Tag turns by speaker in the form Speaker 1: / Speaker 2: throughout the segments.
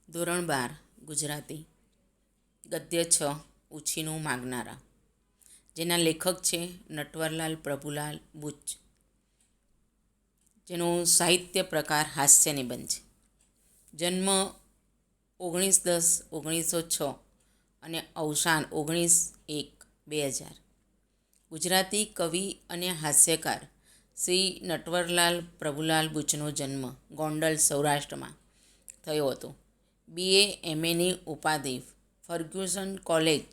Speaker 1: ધોરણ 12 ગુજરાતી ગદ્ય 6 ઉછીનું માગનારા, જેના લેખક છે નટવરલાલ પ્રભુલાલ બુચ, જેનો સાહિત્ય પ્રકાર હાસ્ય નિબંધ છે. જન્મ 19-10-1906 અને અવસાન 19-1-2000. ગુજરાતી કવિ અને હાસ્યકાર શ્રી નટવરલાલ પ્રભુલાલ બુચનો જન્મ ગોંડલ, સૌરાષ્ટ્રમાં થયો હતો. BA MAની ઉપાધિ ફર્ગ્યુસન કોલેજ,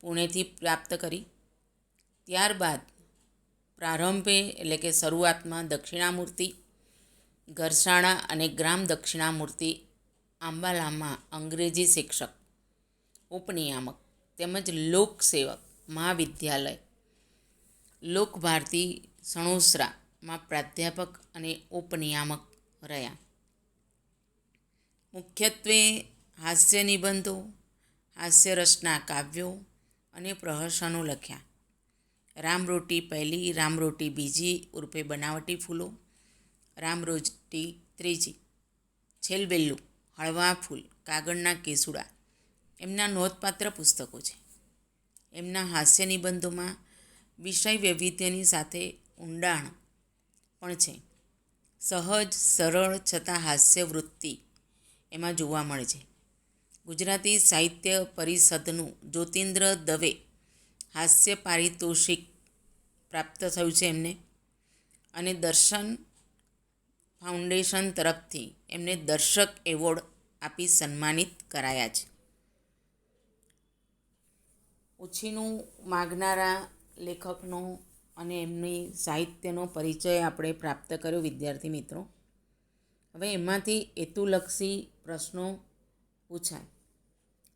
Speaker 1: પુણેથી પ્રાપ્ત કરી. ત્યારબાદ પ્રારંભે એટલે કે શરૂઆતમાં દક્ષિણામૂર્તિ, ઘરશાળા અને ગ્રામ દક્ષિણામૂર્તિ આંબાલામાં અંગ્રેજી શિક્ષક, ઉપનિયામક તેમજ લોકસેવક મહાવિદ્યાલય, લોકભારતી સણોસરામાં પ્રાધ્યાપક અને ઉપનિયામક રહ્યા. મુખ્યત્વે હાસ્ય નિબંધો, હાસ્યરસના કાવ્યો અને પ્રહસનો લખ્યા. રામરોટી પહેલી, રામરોટી બીજી ઉર્ફે બનાવટી ફૂલો, રામરોટી ત્રીજી, છેલબેલ્લું, હળવા ફૂલ, કાગળના કેસુડા એમના નોંધપાત્ર પુસ્તકો છે. એમના હાસ્ય નિબંધોમાં વિષય વૈવિધ્યની સાથે ઊંડાણ પણ છે. સહજ સરળ છતાં હાસ્ય વૃત્તિ એમાં જોવા મળે છે. ગુજરાતી સાહિત્ય પરિષદનું જ્યોતિન્દ્ર દવે હાસ્ય પારિતોષિક પ્રાપ્ત થયું છે એમને, અને દર્શન ફાઉન્ડેશન તરફથી એમને દર્શક એવોર્ડ આપી સન્માનિત કરાયા છે. ઉછીનું માગનારા લેખકનો અને એમની સાહિત્યનો પરિચય આપણે પ્રાપ્ત કર્યો વિદ્યાર્થી મિત્રો. હવે એમાંથી હેતુલક્ષી પ્રશ્નો પૂછાય.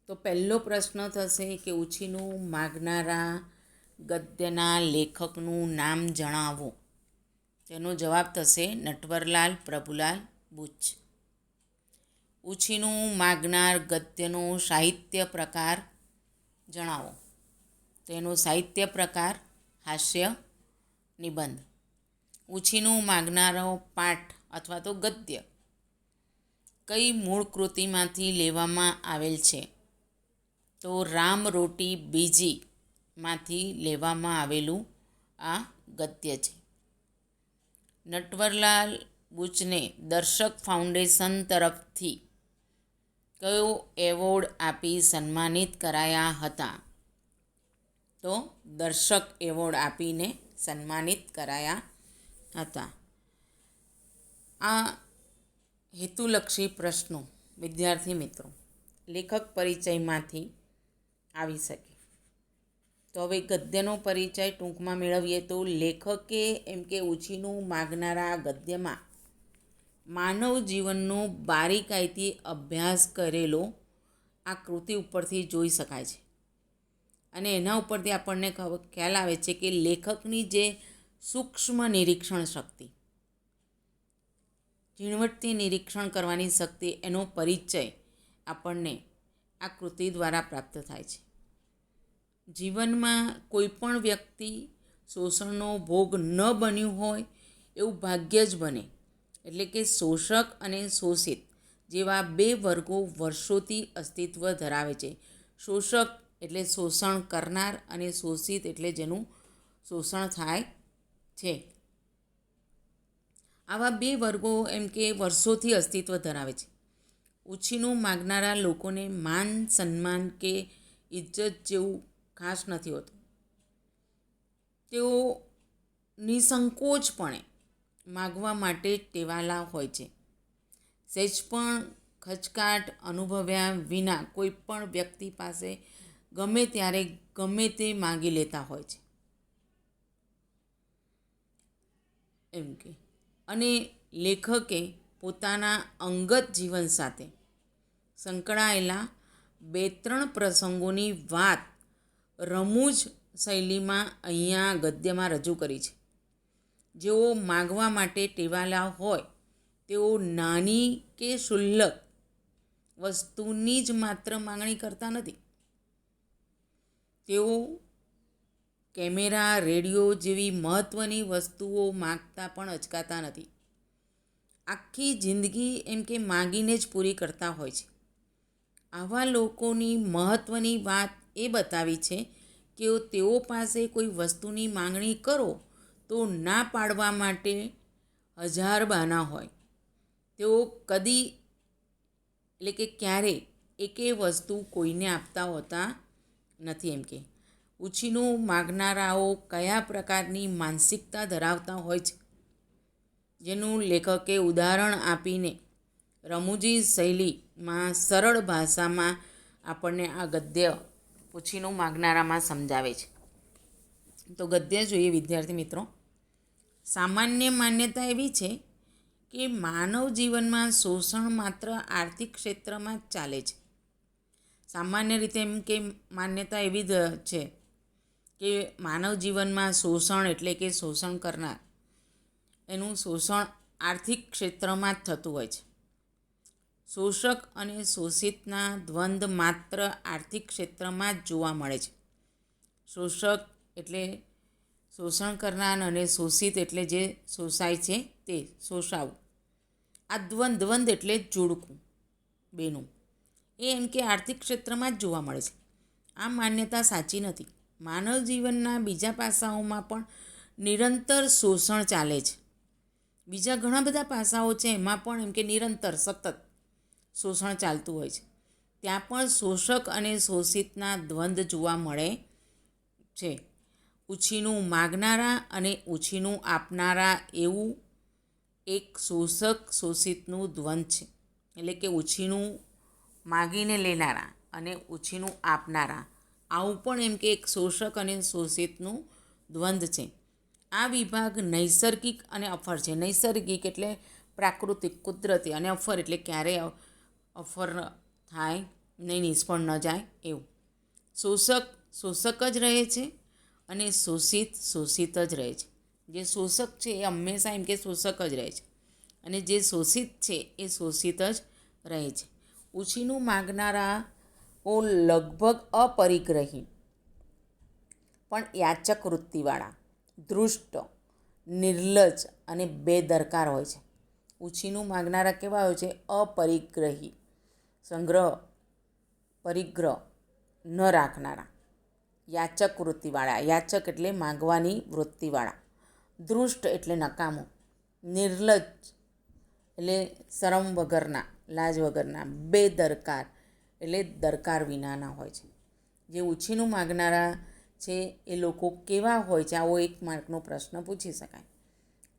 Speaker 1: તો પહેલો પ્રશ્ન થશે કે ઉછીનું માગનારા ગદ્યના લેખકનું નામ જણાવો. તેનો જવાબ થશે નટવરલાલ પ્રભુલાલ બુચ. ઉછીનું માગનાર ગદ્યનો સાહિત્ય પ્રકાર જણાવો. તેનો સાહિત્ય પ્રકાર હાસ્ય નિબંધ. ઉછીનું માગનારો પાઠ અથવા તો ગદ્ય કઈ મૂળ કૃતિમાંથી લેવામાં આવેલ છે? તો રામરોટી બીજીમાંથી લેવામાં આવેલું આ ગદ્ય છે. નટવરલાલ બુચને દર્શક ફાઉન્ડેશન તરફથી કયો એવોર્ડ આપી સન્માનિત કરાયા હતા? તો દર્શક એવોર્ડ આપીને સન્માનિત કરાયા હતા. આ હેતુલક્ષી પ્રશ્નો વિદ્યાર્થી મિત્રો લેખક પરિચયમાંથી આવી શકે. તો હવે ગદ્યનો પરિચય ટૂંકમાં મેળવીએ તો લેખકે એમ કે ઉછીનું માગનારા ગદ્યમાં માનવ જીવનનો બારીકાઈથી અભ્યાસ કરેલો આ કૃતિ ઉપરથી જોઈ શકાય છે. અને એના ઉપરથી આપણને ખ્યાલ આવે છે કે લેખકની જે સૂક્ષ્મ નિરીક્ષણ શક્તિ, ઝીણવટથી નિરીક્ષણ કરવાની શક્તિ, એનો પરિચય આપણને આ કૃતિ દ્વારા પ્રાપ્ત થાય છે. જીવનમાં કોઈ પણ વ્યક્તિ શોષણનો ભોગ ન બન્યું હોય એવું ભાગ્ય જ બને. એટલે કે શોષક અને શોષિત જેવા બે વર્ગો વર્ષોથી અસ્તિત્વ ધરાવે છે. શોષક એટલે શોષણ કરનાર અને શોષિત એટલે જેનું શોષણ થાય છે. આવા બે વર્ગો એમ કે વર્ષોથી અસ્તિત્વ ધરાવે છે. ઉછીનું માગનારા લોકોને માન સન્માન કે ઇજ્જત જેવું ખાસ નથી હોતું. તેઓ નિસંકોચપણે માગવા માટે ટેવાયેલા હોય છે. સહેજ પણ ખચકાટ અનુભવ્યા વિના કોઈ પણ વ્યક્તિ પાસે ગમે ત્યારે ગમે તે માગી લેતા હોય છે. એમ કે અને લેખકે પોતાના અંગત જીવન સાથે સંકળાયેલા 2-3 પ્રસંગોની વાત રમૂજ શૈલીમાં અહીંયા ગદ્યમાં રજૂ કરી છે. જેઓ માગવા માટે ટેવાયેલા હોય તેઓ નાની કે ક્ષુલ્લક વસ્તુની જ માત્ર માંગણી કરતા નથી. તેઓ કેમેરા, રેડિયો જેવી મહત્ત્વની વસ્તુઓ માગતા પણ અચકાતા નથી. આખી જિંદગી એમ કે માગીને જ પૂરી કરતા હોય છે. આવા લોકોની મહત્ત્વની વાત એ બતાવી છે કે તેઓ પાસે કોઈ વસ્તુની માંગણી કરો તો ના પાડવા માટે હજાર બહાના હોય. તેઓ કદી એટલે કે ક્યારે એકે વસ્તુ કોઈને આપતા હોતા નથી. એમ કે ઉછીનું માગનારાઓ કયા પ્રકારની માનસિકતા ધરાવતા હોય છે, જેનું લેખકે ઉદાહરણ આપીને રમૂજી શૈલીમાં સરળ ભાષામાં આપણને આ ગદ્ય ઉછીનું માગનારામાં સમજાવે છે. તો ગદ્ય જોઈએ વિદ્યાર્થી મિત્રો. સામાન્ય માન્યતા એવી છે કે માનવ જીવનમાં શોષણ માત્ર આર્થિક ક્ષેત્રમાં જ ચાલે છે. સામાન્ય રીતે એમ કે માન્યતા એવી જ છે કે માનવ જીવનમાં શોષણ એટલે કે શોષણ કરનાર એનું શોષણ આર્થિક ક્ષેત્રમાં જ થતું હોય છે. શોષક અને શોષિતના દ્વંદ્વ માત્ર આર્થિક ક્ષેત્રમાં જ જોવા મળે છે. શોષક એટલે શોષણ કરનાર અને શોષિત એટલે જે શોષાય છે તે શોષાવું. આ દ્વંદ્વ એટલે જોડકું બેનું, એ એમ કે આર્થિક ક્ષેત્રમાં જ જોવા મળે છે. આ માન્યતા સાચી નથી. માનવ જીવનના બીજા પાસાઓમાં પણ નિરંતર શોષણ ચાલે છે. બીજા ઘણા બધા પાસાઓ છે એમાં પણ એમ કે નિરંતર સતત શોષણ ચાલતું હોય છે. ત્યાં પણ શોષક અને શોષિતના દ્વંદ્વ જોવા મળે છે. ઉછીનું માગનારા અને ઉછીનું આપનારા એવું એક શોષક શોષિતનું દ્વંદ્વ છે. એટલે કે ઉછીનું માગીને લેનારા અને ઉછીનું આપનારા, આવું પણ એમ કે એક શોષક અને શોષિતનું દ્વંદ્વ છે. આ વિભાગ નૈસર્ગિક અને અફર છે. નૈસર્ગિક એટલે પ્રાકૃતિક કુદરતી, અને અફર એટલે ક્યારેય અફર થાય નહીં, નિષ્ફળ ન જાય એવું. શોષક શોષક જ રહે છે અને શોષિત શોષિત જ રહે છે. જે શોષક છે એ હંમેશા એમ કે શોષક જ રહે છે અને જે શોષિત છે એ શોષિત જ રહે છે. ઉછીનું માગનારાઓ લગભગ અપરિગ્રહી પણ યાચક વૃત્તિવાળા, દૃષ્ટ, નિર્લજ્જ અને બેદરકાર હોય છે. ઉછીનું માગનારા કેવા હોય છે? અપરિગ્રહી, પરિગ્રહ ન રાખનારા, યાચક વૃત્તિવાળા, યાચક એટલે માગવાની વૃત્તિવાળા, દૃષ્ટ એટલે નકામો, નિર્લજ્જ એટલે શરમ વગરના, લાજ વગરના, બેદરકાર એટલે દરકાર વિનાના હોય છે. જે ઉછીનું માગનારા છે એ લોકો કેવા હોય છે? આવો એક માર્કનો પ્રશ્ન પૂછી શકાય.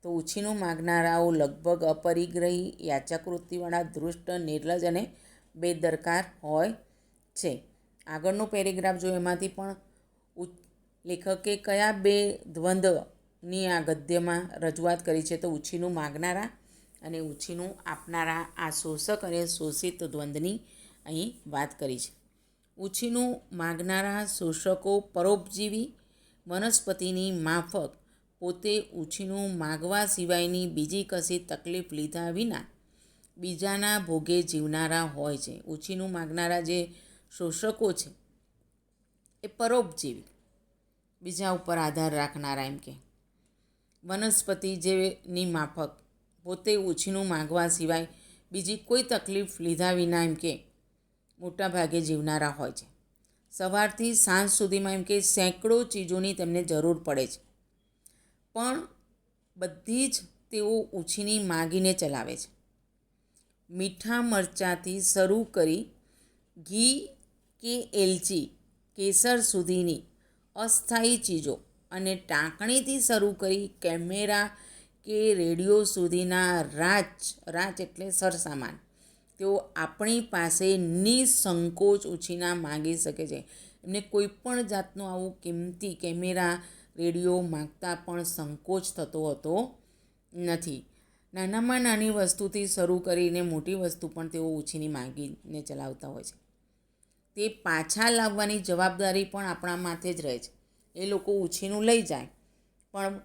Speaker 1: તો ઉછીનું માગનારાઓ લગભગ અપરિગ્રહી, યાચક વૃત્તિવાળા, દૃષ્ટ, નિર્લજ્જ અને બેદરકાર હોય છે. આગળનું પેરેગ્રાફ જો એમાંથી પણ લેખકે કયા બે દ્વંદ્વની આ ગદ્યમાં રજૂઆત કરી છે? તો ઉછીનું માગનારા અને ઉછીનું આપનારા, આ શોષક અને શોષિત દ્વંદ્વની અહીં વાત કરી છે. ઉછીનું માગનારા શોષકો પરોપજીવી વનસ્પતિની માફક પોતે ઉછીનું માગવા સિવાયની બીજી કશી તકલીફ લીધા વિના બીજાના ભોગે જીવનારા હોય છે. ઉછીનું માગનારા જે શોષકો છે એ પરોપજીવી, બીજા ઉપર આધાર રાખનારા, એમ કે વનસ્પતિ જેની માફક પોતે ઉછીનું માગવા સિવાય બીજી કોઈ તકલીફ લીધા વિના એમ કે મોટાભાગે જીવનારા હોય છે. સવારથી સાંજ સુધીમાં એમ કે સેંકડો ચીજોની તેમને જરૂર પડે છે, પણ બધી જ તેઓ ઉછીની માગીને ચલાવે છે. મીઠા મરચાંથી શરૂ કરી ઘી કે એલચી, કેસર સુધીની અસ્થાયી ચીજો અને ટાંકણીથી શરૂ કરી કેમેરા કે રેડિયો સુધીના રાચ એટલે સરસામાન તેઓ આપણી પાસે નિસંકોચ ઉછીના માગી શકે છે. એમને કોઈ પણ જાતનું આવું કિંમતી કેમેરા, રેડિયો માગતા પણ સંકોચ થતો હતો નથી. નાનામાં નાની વસ્તુથી શરૂ કરીને મોટી વસ્તુ પણ તેઓ ઉછીની માગીને ચલાવતા હોય છે. તે પાછા લાવવાની જવાબદારી પણ આપણા માથે જ રહે છે. એ લોકો ઉછીનું લઈ જાય, પણ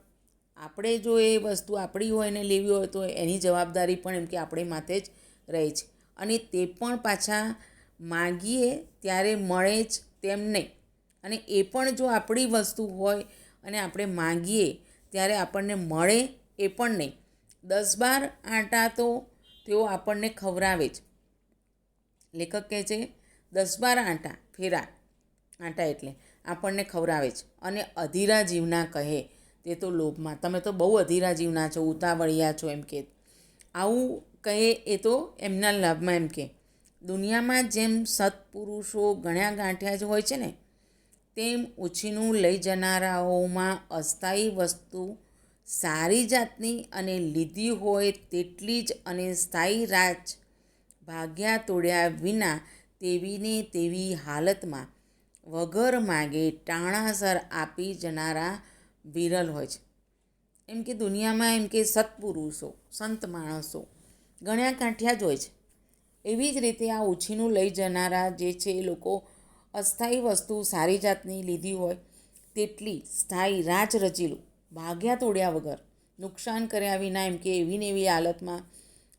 Speaker 1: આપણે જો એ વસ્તુ આપણી હોય ને લેવી હોય તો એની જવાબદારી પણ એમ કે આપણી માથે જ રહે છે. અને તે પણ પાછા માગીએ ત્યારે મળે જ તેમ નહીં. અને એ પણ જો આપણી વસ્તુ હોય અને આપણે માગીએ ત્યારે આપણને મળે એ પણ નહીં. 10-12 આંટા તો તેઓ આપણને ખવડાવે જ. લેખક કહે છે 10-12 આંટા ફેરા, આંટા એટલે આપણને ખવડાવે છે અને અધીરા જીવના કહે તે તો લોભમાં, તમે તો બહુ અધીરા જીવના છો, ઉતાવળિયા છો એમ કે, આવું કહે એ તો એમના લાભમાં એમ કે. દુનિયામાં જેમ સત્પુરુષો ગણ્યા ગાંઠ્યા જ હોય છે ને, તેમ ઉછીનું લઈ જનારાઓમાં અસ્થાયી વસ્તુ સારી જાતની અને લીધી હોય તેટલી જ અને સ્થાયી રાજ ભાગ્યા તોડ્યા વિના તેવીને તેવી હાલતમાં વગર માગે ટાણાસર આપી જનારા વિરલ હોય છે. એમ કે દુનિયામાં એમ કે સત્પુરુષો, સંત માણસો ગણ્યા કાંઠ્યા જ હોય છે. એવી જ રીતે આ ઉછીનું લઈ જનારા જે છે એ લોકો અસ્થાયી વસ્તુ સારી જાતની લીધી હોય તેટલી સ્થાયી રાજ રચેલું ભાગ્યા તોડ્યા વગર, નુકસાન કર્યા વિના એમ કે એવી ને એવી હાલતમાં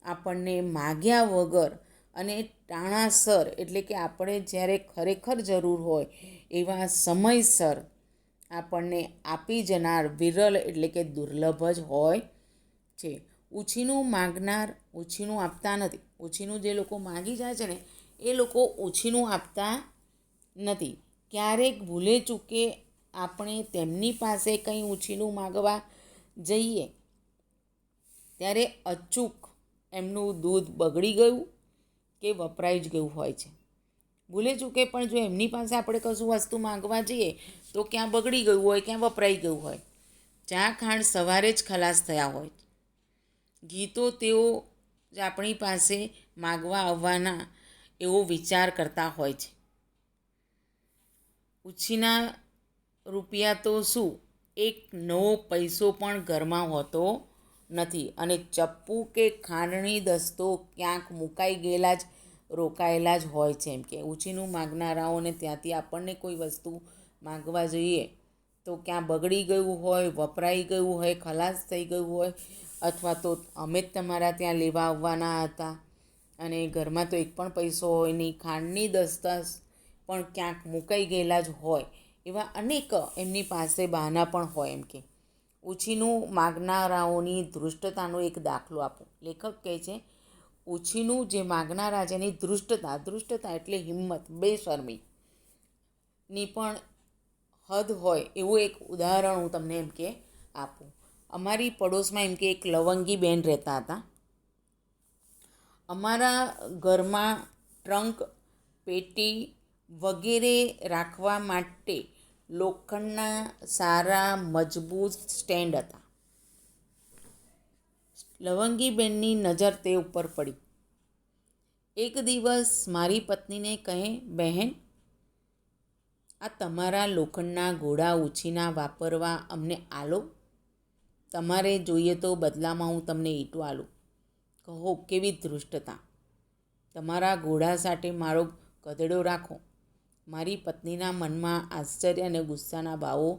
Speaker 1: આપણને માગ્યા વગર અને ટાણાસર એટલે કે આપણે જ્યારે ખરેખર જરૂર હોય એવા સમયસર આપણને આપી જનાર વિરલ એટલે કે દુર્લભ જ હોય છે. ઉછીનું માગનાર ઉછીનું આપતા નથી. ઉછીનું જે લોકો માગી જાય છે ને એ લોકો ઉછીનું આપતા નથી. ક્યારેક ભૂલે ચૂકે આપણે તેમની પાસે કંઈ ઉછીનું માગવા જઈએ ત્યારે અચૂક એમનું દૂધ બગડી ગયું કે વપરાઈ જ ગયું હોય છે. ભૂલે ચૂકે પણ જો એમની પાસે આપણે કશું વસ્તુ માંગવા જઈએ તો ક્યાં બગડી ગયું હોય, ક્યાં વપરાઈ ગયું હોય. ચા ખાંડ સવારે જ ખલાસ થયા હોય. ઘી તો તેઓ જ આપણી પાસે માગવા આવવાના એવો વિચાર કરતા હોય છે. ઉછીના રૂપિયા તો શું, એક નવો પૈસો પણ ઘરમાં હોતો નથી અને ચપ્પુ કે ખાંડણી દસ્તો ક્યાંક મુકાઈ ગયેલા જ રોકાયેલા જ હોય છે. એમ કે ઉછીનું માગનારાઓને ત્યાંથી આપણને કોઈ વસ્તુ માગવા જઈએ તો ક્યાં બગડી ગયું હોય, વપરાઈ ગયું હોય, ખલાસ થઈ ગયું હોય, અથવા તો અમે જ તમારા ત્યાં લેવા આવવાના હતા અને ઘરમાં તો એક પણ પૈસો હોય નહીં, ખાંડની દસ્તા પણ ક્યાંક મુકાઈ ગયેલા જ હોય, એવા અનેક એમની પાસે બહાના પણ હોય. એમ કે ઉછીનું માગનારાઓની ધૃષ્ટતાનો એક દાખલો આપો. લેખક કહે છે ઉછીનું જે માગનારા છે એની ધૃષ્ટતા એટલે હિંમત, બેશરમી ની પણ હદ હોય એવું એક ઉદાહરણ હું તમને એમ કે આપું. અમારી પડોશમાં એમ કે એક લવંગી બેન રહેતા હતા. અમારા ઘરમાં ટ્રંક, પેટી વગેરે રાખવા માટે લોખંડના સારા મજબૂત સ્ટેન્ડ હતા. લવંગીબેનની નજર તે ઉપર પડી. એક દિવસ મારી પત્નીને કહે, બહેન, આ તમારા લોખંડના ઘોડા ઉછીના વાપરવા અમને આલો. તમારે જોઈએ તો બદલામાં હું તમને ઈંટો આલું. કહો કેવી ધૃષ્ટતા! તમારા ઘોડા સાથે મારો ગધેડો રાખો. મારી પત્નીના મનમાં આશ્ચર્ય અને ગુસ્સાના ભાવો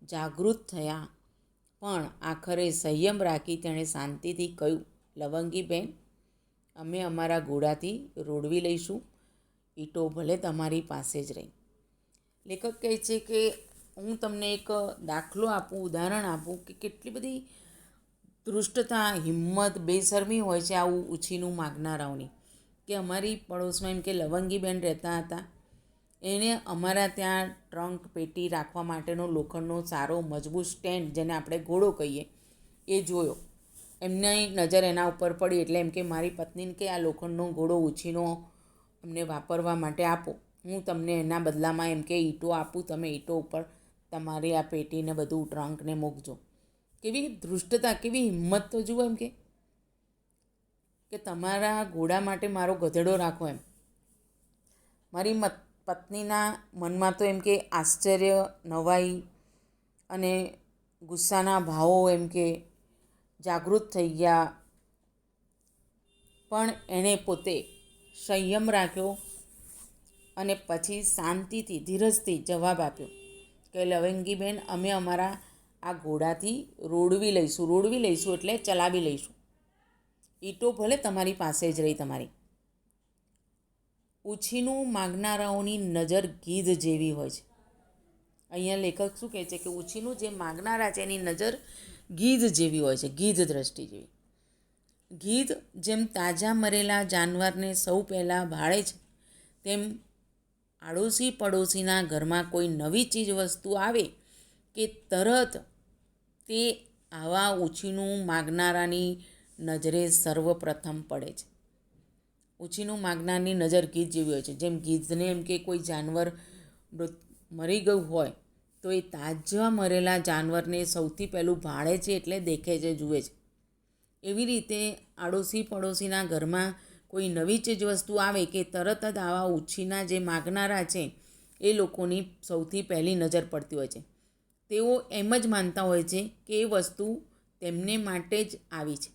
Speaker 1: જાગૃત થયા, પણ આખરે સંયમ રાખી તેણે શાંતિથી કહ્યું, લવંગી બેન, અમે અમારા ઘોડાથી રોડવી લઈશું. ઈંટો ભલે તમારી પાસે જ રહી. લેખક કહે છે કે હું તમને એક દાખલો આપું, ઉદાહરણ આપું કે કેટલી બધી ધૃષ્ટતા, હિંમત, બેશરમી હોય છે આવું ઉછીનું માગનારાઓની. કે અમારી પડોશમાં એમ કે લવંગીબેન રહેતા હતા. એણે અમારા ત્યાં ટ્રંક, પેટી રાખવા માટેનો લોખંડનો સારો મજબૂત સ્ટેન્ડ, જેને આપણે ઘોડો કહીએ, એ જોયો. એમની નજર એના ઉપર પડી એટલે એમ કે મારી પત્નીને કે આ લોખંડનો ઘોડો ઉછીનો અમને વાપરવા માટે આપો. હું તમને એના બદલામાં એમ કે ઈંટો આપું. તમે ઈંટો ઉપર તમારી આ પેટીને બધું ટ્રંકને મૂકજો. કેવી ધૃષ્ટતા, કેવી હિંમત તો જુઓ. એમ કે તમારા ઘોડા માટે મારો ગધેડો રાખો. એમ મારી પત્નીના મનમાં તો એમ કે આશ્ચર્ય, નવાઈ અને ગુસ્સાના ભાવો એમ કે જાગૃત થઈ ગયા. પણ એણે પોતે સંયમ રાખ્યો અને પછી શાંતિથી, ધીરજથી જવાબ આપ્યો કે લવંગીબેન, અમે અમારા આ ઘોડાથી રોડવી લઈશું એટલે ચલાવી લઈશું. ઈંટો ભલે તમારી પાસે જ રહી તમારી. ઉછીનું માગનારાઓની નજર ગીધ જેવી હોય છે. અહીંયા લેખક શું કહે છે કે ઉછીનું જે માગનારા છે એની નજર ગીધ જેવી હોય છે, ગીધ દ્રષ્ટિ જેવી. ગીધ જેમ તાજા મરેલા જાનવરને સૌ પહેલાં ભાળે છે, તેમ આડોશી પડોશીના ઘરમાં કોઈ નવી ચીજ વસ્તુ આવે કે તરત તે આવા ઉછીનું માગનારાની નજરે સર્વપ્રથમ પડે છે. ઉછીનું માગનારની નજર ગીધ જેવી હોય છે. જેમ ગીધને એમ કે કોઈ જાનવર મરી ગયું હોય તો એ તાજા મરેલા જાનવરને સૌથી પહેલું ભાળે છે, એટલે દેખે છે, જુએ છે. એવી રીતે આડોશી પડોશીના ઘરમાં કોઈ નવી ચીજ વસ્તુ આવે કે તરત જ આવા ઉછીના જે માગનારા છે એ લોકોની સૌથી પહેલી નજર પડતી હોય છે. તેઓ એમ જ માનતા હોય છે કે એ વસ્તુ તેમને માટે જ આવી છે.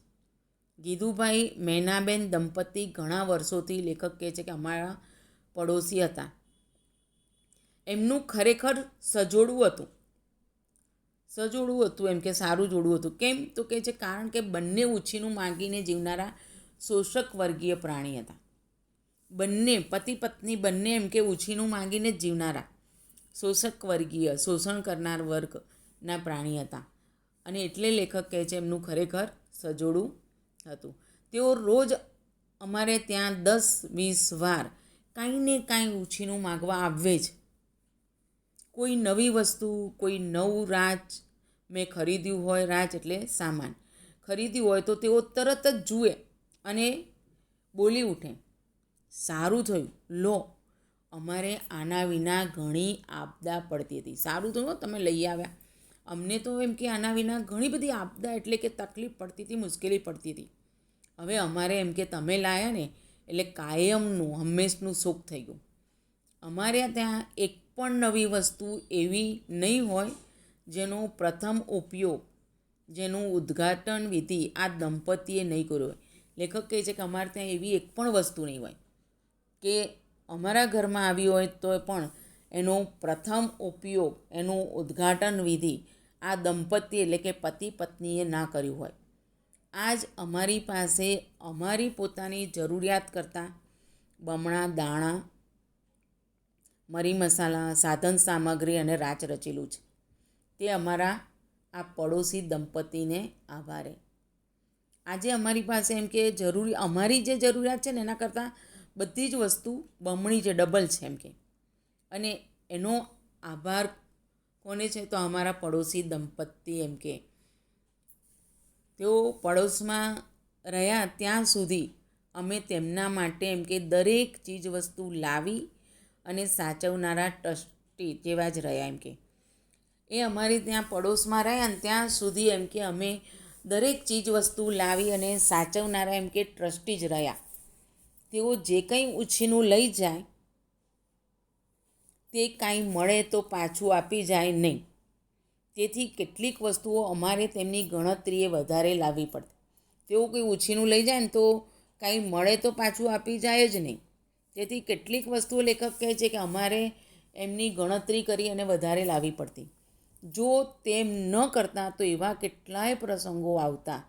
Speaker 1: ગીધુભાઈ મેનાબેન દંપતી ઘણા વર્ષોથી લેખક કહે છે કે અમારા પડોશી હતા. એમનું ખરેખર સજોડું હતું એમ કે સારું જોડું હતું. કેમ તો કહે છે કારણ કે બંને ઉછીનું માંગીને જીવનારા શોષક વર્ગીય પ્રાણી હતા. બંને પતિ પત્ની બંને એમ કે ઉછીનું માંગીને જ જીવનારા શોષક વર્ગીય શોષણ કરનાર વર્ગના પ્રાણી હતા. અને એટલે લેખક કહે છે એમનું ખરેખર સજોડું હતું. તેઓ રોજ અમારે ત્યાં 10-20 વાર કાંઈ ને કાંઈ ઉછીનું માગવા આવે જ. કોઈ નવી વસ્તુ, કોઈ નવું રાચ મેં ખરીદ્યું હોય, રાચ એટલે સામાન ખરીદ્યું હોય તો તેઓ તરત જ જુએ અને બોલી ઉઠે, સારું થયું, લો, અમારે આના વિના ઘણી આપદા પડતી હતી. સારું થયું તમે લઈ આવ્યા. અમને તો એમ કે આના વિના ઘણી બધી આપદા એટલે કે તકલીફ પડતી હતી, મુશ્કેલી પડતી હતી. હવે અમારે એમ કે તમે લાયા ને એટલે કાયમનું હંમેશનું સુખ થઈ ગયું. અમારે ત્યાં એક પણ નવી વસ્તુ એવી નહીં હોય જેનો પ્રથમ ઉપયોગ, જેનું ઉદ્ઘાટન વિધિ આ દંપતીએ નહીં કર્યો હોય. લેખક કહે છે કે અમારે ત્યાં એવી એક પણ વસ્તુ નહીં હોય કે અમારા ઘરમાં આવી હોય તો પણ એનો પ્રથમ ઉપયોગ, એનું ઉદ્ઘાટન વિધિ આ દંપતી એટલે કે પતિ પત્નીએ ના કર્યું હોય. આજ અમારી પાસે અમારી પોતાની જરૂરિયાત કરતાં બમણા દાણા, મરી મસાલા, સાધન સામગ્રી અને રાચ રચેલું છે. તે અમારા આ પડોશી દંપતીને આભારે. આજે અમારી પાસે એમ કે અમારી જે જરૂરિયાત છે ને એના કરતાં બધી જ વસ્તુ બમણી છે, ડબલ છે એમ કે. અને એનો આભાર કોને છે તો અમારા પડોશી દંપતી એમ કે. તેઓ પડોશમાં રહ્યા ત્યાં સુધી અમે તેમના માટે એમ કે દરેક ચીજ વસ્તુ લાવી અને સાચવનારા ટ્રસ્ટી જેવા જ રહ્યા એમ કે. એ અમારી ત્યાં પડોશમાં રહ્યા ને ત્યાં સુધી એમ કે અમે દરેક ચીજ વસ્તુ લાવી અને સાચવનારા એમ કે ટ્રસ્ટી જ રહ્યા. તેઓ જે કંઈ ઉછીનું લઈ જાય તે કાંઈ મળે તો પાછું આપી જાય નહીં. તેથી કેટલીક વસ્તુઓ અમારે તેમની ગણતરીએ વધારે લાવવી પડતી. તેઓ કોઈ ઉછીનું લઈ જાય ને તો કાંઈ મળે તો પાછું આપી જાય જ નહીં. તેથી કેટલીક વસ્તુઓ લેખક કહે છે કે અમારે એમની ગણતરી કરી અને વધારે લાવવી પડતી. જો તેમ ન કરતા તો એવા કેટલાય પ્રસંગો આવતા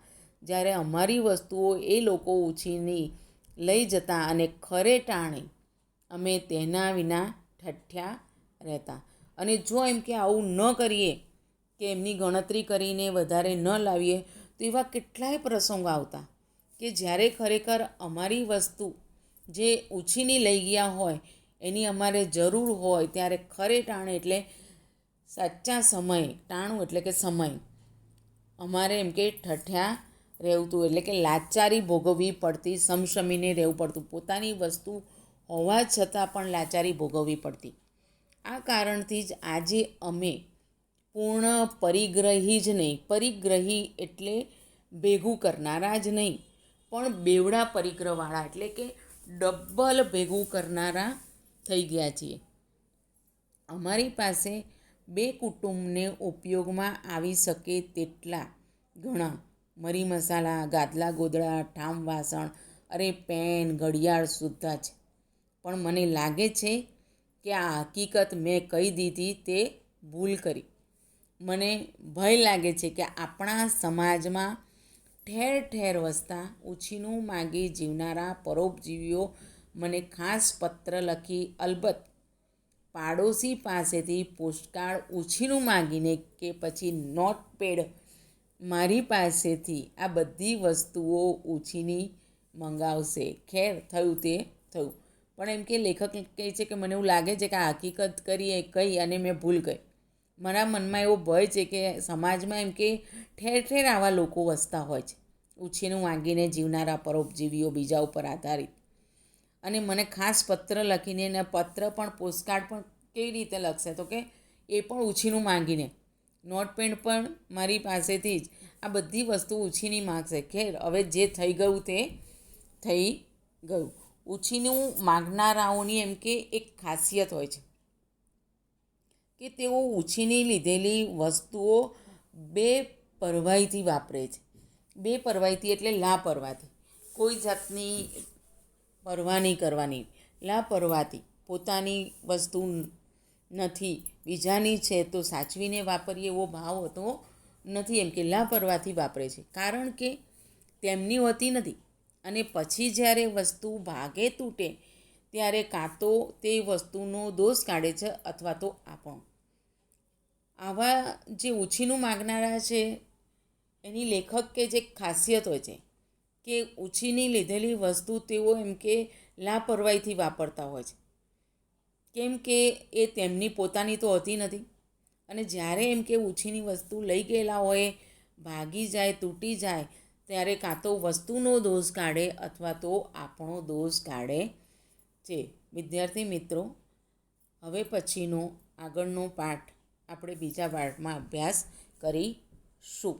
Speaker 1: જ્યારે અમારી વસ્તુઓ એ લોકો ઉછીની લઈ જતા અને ખરે ટાણે અમે તેના વિના ઠઠ્ઠ્યા રહેતા. અને જો એમ કે આવું ન કરીએ કે એમની ગણતરી કરીને વધારે ન લાવીએ તો એવા કેટલાય પ્રસંગો આવતા કે જ્યારે ખરેખર અમારી વસ્તુ જે ઉછીની લઈ ગયા હોય એની અમારે જરૂર હોય ત્યારે ખરે ટાણે એટલે સાચા સમયે, ટાણું એટલે કે સમય, અમારે એમ કે ઠઠ્ઠ્યા રહેતું એટલે કે લાચારી ભોગવવી પડતી, સમસમીને રહેવું પડતું. પોતાની વસ્તુ હોવા છતાં પણ લાચારી ભોગવવી પડતી. આ કારણથી જ આજે અમે પૂર્ણ પરિગ્રહી જ નહીં, પરિગ્રહી એટલે ભેગું કરનારા જ નહીં પણ બેવડા પરિગ્રહવાળા એટલે કે ડબલ ભેગું કરનારા થઈ ગયા છીએ. અમારી પાસે બે કુટુંબને ઉપયોગમાં આવી શકે તેટલા ઘણા મરી મસાલા, ગાદલા ગોદડા, ઠામ વાસણ, અરે પેન, ઘડિયાળ સુદ્ધા છે. પણ મને લાગે છે કે આ હકીકત મેં કહી દીધી તે ભૂલ કરી. મને ભય લાગે છે કે આપણા સમાજમાં ઠેર ઠેર વસતા ઉછીનું માગી જીવનારા પરોપજીવીઓ મને ખાસ પત્ર લખી અલબત્ત પાડોશી પાસેથી પોસ્ટકાર્ડ ઉછીનું માગીને કે પછી નોટપેડ મારી પાસેથી આ બધી વસ્તુઓ ઉછીની મંગાવશે. ખેર, થયું તે થયું. પણ એમ કે લેખક કહે છે કે મને એવું લાગે છે કે આ હકીકત કહી અને મેં ભૂલ કરી. મારા મનમાં એવો ભય છે કે સમાજમાં એમ કે ઠેર ઠેર આવા લોકો વસતા હોય છે, ઉછીનું માંગીને જીવનારા પરોપજીવીઓ બીજા ઉપર આધારિત. અને મને ખાસ પત્ર લખીને, ને પત્ર પણ પોસ્ટકાર્ડ પણ કેવી રીતે લખશે તો કે એ પણ ઉછીનું માંગીને, નોટપેડ પણ મારી પાસેથી જ આ બધી વસ્તુ ઉછીની માગશે. ખેર, હવે જે થઈ ગયું તે થઈ ગયું. ઉછીનું માગનારાઓની એમ કે એક ખાસિયત હોય છે કે તેઓ ઉછીની લીધેલી વસ્તુઓ બેપરવાહીથી વાપરે છે. બેપરવાહીથી એટલે લાપરવાહથી, કોઈ જાતની પરવા નહીં કરવાની, લાપરવાહથી. પોતાની વસ્તુ નથી, બીજાની છે તો સાચવીને વાપરીએ એવો ભાવ હોતો નથી. એમ કે લાપરવાહથી વાપરે છે, કારણ કે તેમની હોતી નથી. અને પછી જ્યારે વસ્તુ ભાગે તૂટે ત્યારે કાં તો તે વસ્તુનો દોષ કાઢે છે અથવા તો આપણો. આવા જે ઉછીનું માગનારા છે એની લેખક કે જે ખાસિયત હોય છે કે ઉછીની લીધેલી વસ્તુ તેઓ એમ કે લાપરવાહીથી વાપરતા હોય છે, કેમ કે એ તેમની પોતાની તો હોતી નથી. અને જ્યારે એમ કે ઉછીની વસ્તુ લઈ ગયેલા હોય, ભાગી જાય, તૂટી જાય, ત્યારે કાં તો વસ્તુનો દોષ કાઢે અથવા તો આપણો દોષ કાઢે છે. વિદ્યાર્થી મિત્રો, હવે પછીનો આગળનો પાઠ આપણે બીજા પાઠમાં અભ્યાસ કરીશું.